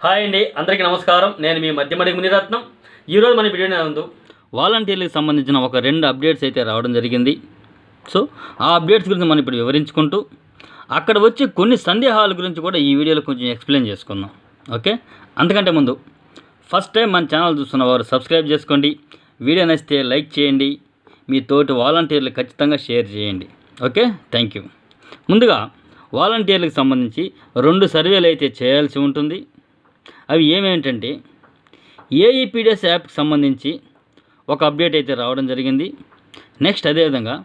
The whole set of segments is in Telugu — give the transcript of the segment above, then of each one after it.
హాయ్ అండి, అందరికీ నమస్కారం. నేను మీ మధ్యమడి మునిరత్నం. ఈరోజు మన వీడియో నందు వాలంటీర్లకు సంబంధించిన ఒక 2 అప్డేట్స్ అయితే రావడం జరిగింది. సో ఆ అప్డేట్స్ గురించి మనం ఇప్పుడు వివరించుకుంటూ అక్కడ వచ్చే కొన్ని సందేహాల గురించి కూడా ఈ వీడియోలో కొంచెం ఎక్స్ప్లెయిన్ చేసుకుందాం. ఓకే, అంతకంటే ముందు ఫస్ట్ టైం మన ఛానల్ చూస్తున్న వారు సబ్స్క్రైబ్ చేసుకోండి. వీడియో నచ్చితే లైక్ చేయండి. మీ తోటి వాలంటీర్లు ఖచ్చితంగా షేర్ చేయండి. Okay, thank you. ముందుగా వాలంటీర్లకు సంబంధించి 2 సర్వేలు అయితే చేయాల్సి ఉంటుంది. అవి ఏమేంటంటే ఏఈపీడిఎస్ యాప్కి సంబంధించి ఒక అప్డేట్ అయితే రావడం జరిగింది. నెక్స్ట్ అదేవిధంగా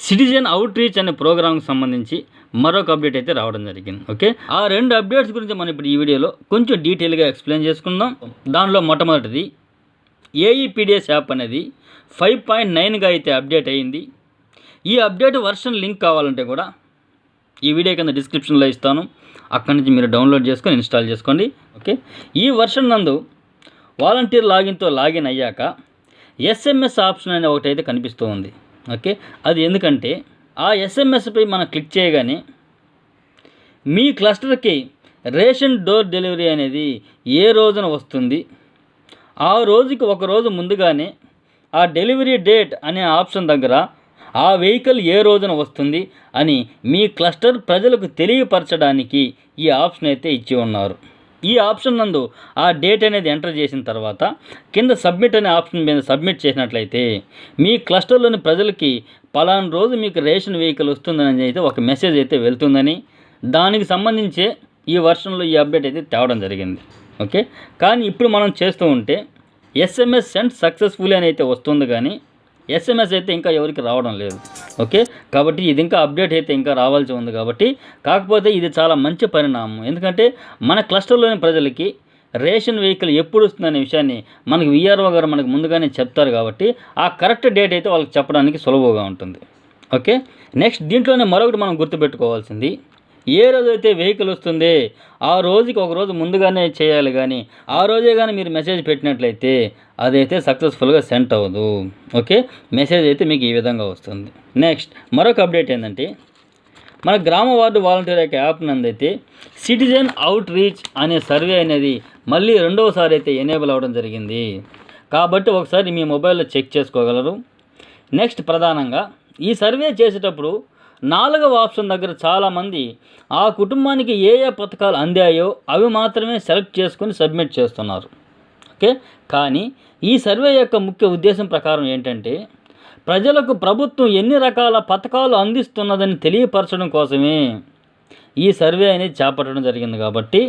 సిటిజన్ అవుట్ రీచ్ అనే ప్రోగ్రామ్కి సంబంధించి మరొక అప్డేట్ అయితే రావడం జరిగింది. ఓకే, ఆ 2 అప్డేట్స్ గురించి మనం ఇప్పుడు ఈ వీడియోలో కొంచెం డీటెయిల్గా ఎక్స్ప్లెయిన్ చేసుకుందాం. దానిలో మొట్టమొదటిది ఏఈపీడిఎస్ యాప్ అనేది 5.9గా అయితే అప్డేట్ అయ్యింది. ఈ అప్డేట్ వర్షన్ లింక్ కావాలంటే కూడా ఈ వీడియో కింద డిస్క్రిప్షన్లో ఇస్తాను. అక్కడి నుంచి మీరు డౌన్లోడ్ చేసుకొని ఇన్స్టాల్ చేసుకోండి. ఓకే, ఈ వర్షన్ నందు వాలంటీర్ లాగిన్తో లాగిన్ అయ్యాక ఎస్ఎంఎస్ ఆప్షన్ అనే ఒకటి అయితే కనిపిస్తూ ఉంది. ఓకే, అది ఎందుకంటే ఆ ఎస్ఎంఎస్పై మనం క్లిక్ చేయగానే మీ క్లస్టర్కి రేషన్ డోర్ డెలివరీ అనేది ఏ రోజున వస్తుంది, ఆ రోజుకి ఒక రోజు ముందుగానే ఆ డెలివరీ డేట్ అనే ఆప్షన్ దగ్గర ఆ వెహికల్ ఏ రోజున వస్తుంది అని మీ క్లస్టర్ ప్రజలకు తెలియపరచడానికి ఈ ఆప్షన్ అయితే ఇచ్చి ఉన్నారు. ఈ ఆప్షన్ నందు ఆ డేట్ అనేది ఎంటర్ చేసిన తర్వాత కింద సబ్మిట్ అనే ఆప్షన్ మీద సబ్మిట్ చేసినట్లయితే మీ క్లస్టర్లోని ప్రజలకి పలానా రోజు మీకు రేషన్ వెహికల్ వస్తుందని అయితే ఒక మెసేజ్ అయితే వెళ్తుందని, దానికి సంబంధించే ఈ వర్షన్లో ఈ అప్డేట్ అయితే తేవడం జరిగింది. ఓకే, కానీ ఇప్పుడు మనం చేస్తూ ఉంటే ఎస్ఎంఎస్ సెండ్ సక్సెస్ఫుల్ అని అయితే వస్తుంది, కానీ ఎస్ఎంఎస్ అయితే ఇంకా ఎవరికి రావడం లేదు. ఓకే, కాబట్టి ఇది ఇంకా అప్డేట్ అయితే ఇంకా రావాల్సి ఉంది. కాబట్టి కాకపోతే ఇది చాలా మంచి పరిణామం. ఎందుకంటే మన క్లస్టర్లోని ప్రజలకి రేషన్ వెహికల్ ఎప్పుడు వస్తుందనే విషయాన్ని మనకి విఆర్ఓ గారు మనకు ముందుగానే చెప్తారు. కాబట్టి ఆ కరెక్ట్ డేట్ అయితే వాళ్ళకి చెప్పడానికి సులభంగా ఉంటుంది. ఓకే, నెక్స్ట్ దీంట్లోనే మరొకటి మనం గుర్తుపెట్టుకోవాల్సింది, ఏ రోజైతే వెహికల్ వస్తుంది ఆ రోజుకి ఒక రోజు ముందుగానే చేయాలి, కానీ ఆ రోజే కానీ మీరు మెసేజ్ పెట్టినట్లయితే అదైతే సక్సెస్ఫుల్గా సెండ్ అవ్వదు. ఓకే, మెసేజ్ అయితే మీకు ఈ విధంగా వస్తుంది. నెక్స్ట్ మరొక అప్డేట్ ఏంటంటే మన గ్రామ వార్డు వాలంటీర్ యొక్క యాప్ నందైతే సిటిజన్ అవుట్ రీచ్ అనే సర్వే అనేది మళ్ళీ 2వసారి అయితే ఎనేబుల్ అవ్వడం జరిగింది. కాబట్టి ఒకసారి మీ మొబైల్లో చెక్ చేసుకోగలరు. నెక్స్ట్ ప్రధానంగా ఈ సర్వే చేసేటప్పుడు 4వ ఆప్షన్ దగ్గర చాలామంది ఆ కుటుంబానికి ఏ పథకాలు అందాయో అవి మాత్రమే సెలెక్ట్ చేసుకొని సబ్మిట్ చేస్తున్నారు. ఓకే, కానీ ఈ సర్వే యొక్క ముఖ్య ఉద్దేశం ప్రకారం ఏంటంటే ప్రజలకు ప్రభుత్వం ఎన్ని రకాల పథకాలు అందిస్తున్నదని తెలియపరచడం కోసమే ఈ సర్వే అనేది చేపట్టడం జరిగింది. కాబట్టి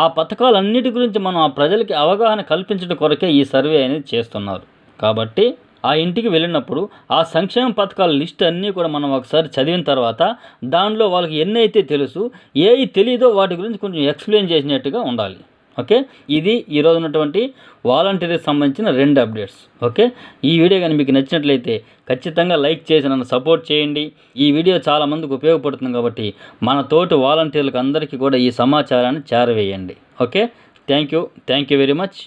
ఆ పథకాలన్నిటి గురించి మనం ఆ ప్రజలకి అవగాహన కల్పించడం కొరకే ఈ సర్వే అనేది చేస్తున్నారు. కాబట్టి ఆ ఇంటికి వెళ్ళినప్పుడు ఆ సంక్షేమ పథకాల లిస్ట్ అన్నీ కూడా మనం ఒకసారి చదివిన తర్వాత దానిలో వాళ్ళకి ఎన్నైతే తెలుసు, ఏవి తెలియదో వాటి గురించి కొంచెం ఎక్స్ప్లెయిన్ చేసినట్టుగా ఉండాలి. ఓకే, ఇది ఈరోజు ఉన్నటువంటి వాలంటీర్కి సంబంధించిన 2 అప్డేట్స్. ఓకే, ఈ వీడియో కానీ మీకు నచ్చినట్లయితే ఖచ్చితంగా లైక్ చేసి నన్ను సపోర్ట్ చేయండి. ఈ వీడియో చాలామందికి ఉపయోగపడుతుంది కాబట్టి మన తోటి వాలంటీర్లకు అందరికీ కూడా ఈ సమాచారాన్ని చేరవేయండి. Okay, thank you very much.